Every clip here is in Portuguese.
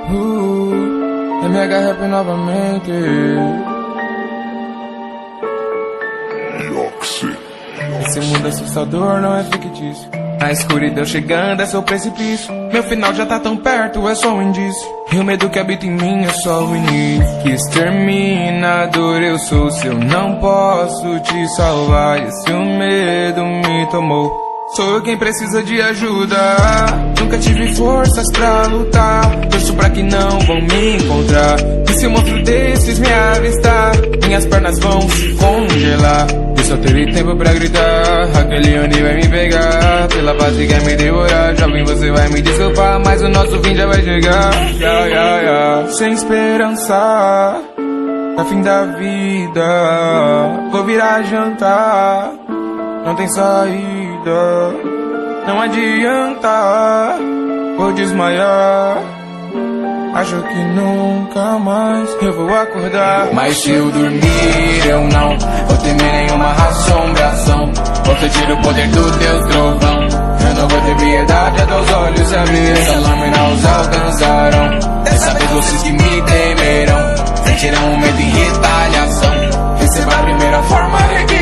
MH Rap novamente. Esse mundo assustador não é fictício. A escuridão chegando é seu precipício. Meu final já tá tão perto, é só um indício. E o medo que habita em mim é só o início. Que exterminador eu sou se eu não posso te salvar. E se o medo me tomou, sou eu quem precisa de ajuda. Nunca tive forças pra lutar, torço pra que não vão me encontrar. E se um monstro desses me avistar, minhas pernas vão se congelar. Eu só terei tempo pra gritar, aquele Oni vai me pegar. Pela base quer me devorar, jovem você vai me desculpar, mas o nosso fim já vai chegar. Sem esperança, tá fim da vida. Vou virar jantar, não tem saída, não adianta, vou desmaiar. Acho que nunca mais eu vou acordar. Mas se eu dormir eu não vou temer nenhuma assombração. Vou sentir o poder do Deus trovão. Eu não vou ter piedade até os olhos se abrir. Essa lâmina os alcançarão. Dessa vez vocês que me temerão sentirão um medo em retaliação. Receba a primeira forma que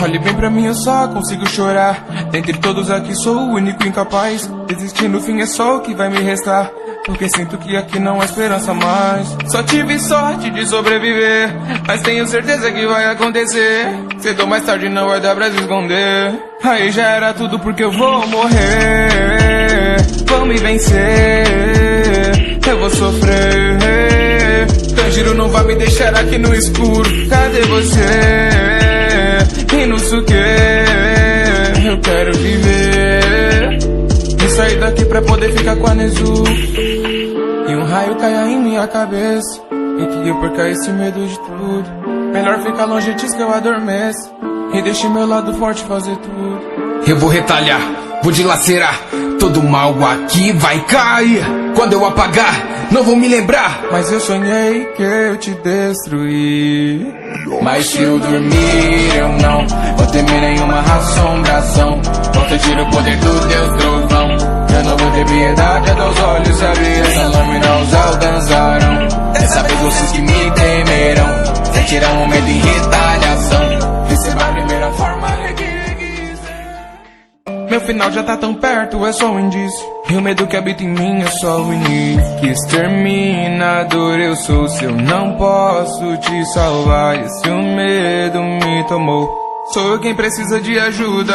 olhe bem pra mim, eu só consigo chorar. Dentre todos aqui sou o único incapaz. Desistir no fim é só o que vai me restar, porque sinto que aqui não há esperança mais. Só tive sorte de sobreviver, mas tenho certeza que vai acontecer. Cedo ou mais tarde não vai dar pra se esconder. Aí já era tudo porque eu vou morrer. Vão me vencer, eu vou sofrer. Tanjiro não vai me deixar aqui no escuro. Cadê você? E não sei o que, eu quero viver e sair daqui pra poder ficar com a Nezu. E um raio caia em minha cabeça e que eu perca esse medo de tudo. Melhor ficar longe antes que eu adormeça e deixe meu lado forte fazer tudo. Eu vou retalhar, vou dilacerar, todo mal aqui vai cair. Quando eu apagar, não vou me lembrar, mas eu sonhei que eu te destruí. Mas se eu dormir eu não vou temer nenhuma assombração. Vou sentir o poder do Deus trovão. Eu não vou ter piedade até os olhos se abrir. Essa lâmina os alcançarão. Dessa vez vocês que me temerão sentirão um medo em retaliação. Receba a primeira forma que quiser. Meu final já tá tão perto, é só um indício. E o medo que habita em mim é só o início. Que exterminador eu sou se eu não posso te salvar. E se o medo me tomou, sou eu quem precisa de ajuda.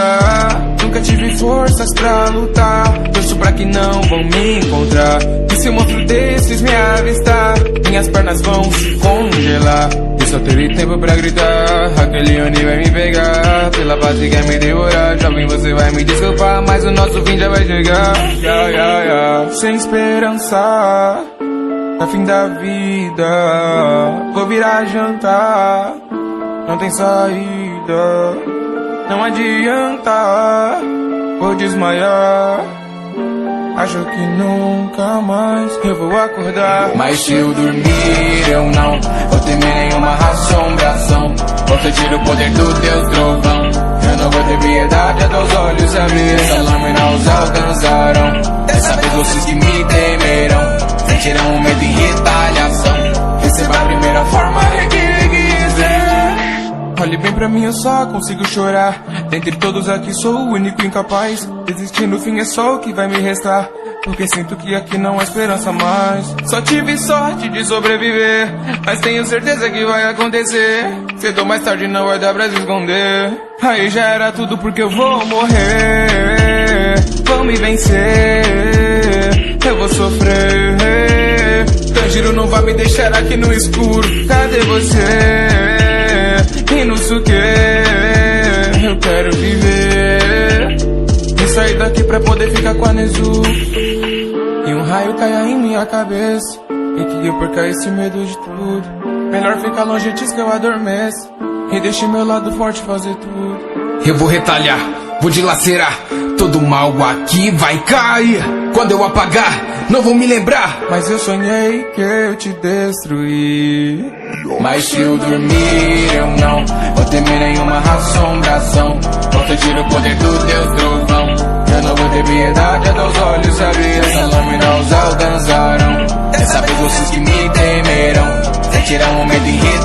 Nunca tive forças pra lutar, torço pra que não vão me encontrar. E se um monstro desses me avistar, minhas pernas vão se congelar. Eu só terei tempo pra gritar, aquele Oni vai me pegar. Pela base quer me devorar, jovem você vai me desculpar, mas o nosso fim já vai chegar. Sem esperança, tá fim da vida. Vou virar jantar, não tem saída, não adianta, vou desmaiar. Acho que nunca mais eu vou acordar. Mas se eu dormir eu não vou temer nenhuma assombração. Vou sentir o poder do Deus trovão. Eu não vou ter piedade até os olhos se abrir. Essa lâmina os alcançarão. Dessa vez vocês que me temerão sentirão um medo em retaliação. Receba a primeira forma que quiser. Olhe bem pra mim, eu só consigo chorar. Dentre todos aqui sou o único incapaz. Desistir no fim é só o que vai me restar, porque sinto que aqui não há esperança mais. Só tive sorte de sobreviver, mas tenho certeza que vai acontecer. Cedo ou mais tarde não vai dar pra se esconder. Aí já era tudo porque eu vou morrer. Vão me vencer, eu vou sofrer. Tanjiro não vai me deixar aqui no escuro. Cadê você? E não sei o que, eu quero viver e sair daqui pra poder ficar com a Nezu. E um raio caia em minha cabeça e que eu perca esse medo de tudo. Melhor ficar longe antes que eu adormeça e deixe meu lado forte fazer tudo. Eu vou retalhar, vou dilacerar, todo mal aqui vai cair. Quando eu apagar, não vou me lembrar, mas eu sonhei que eu te destruí. Mas se eu dormir eu não vou temer nenhuma assombração. Vou sentir o poder do Deus trovão. Eu não vou ter piedade até os olhos se abrir. Essa lâmina os alcançarão. será um momento irreal.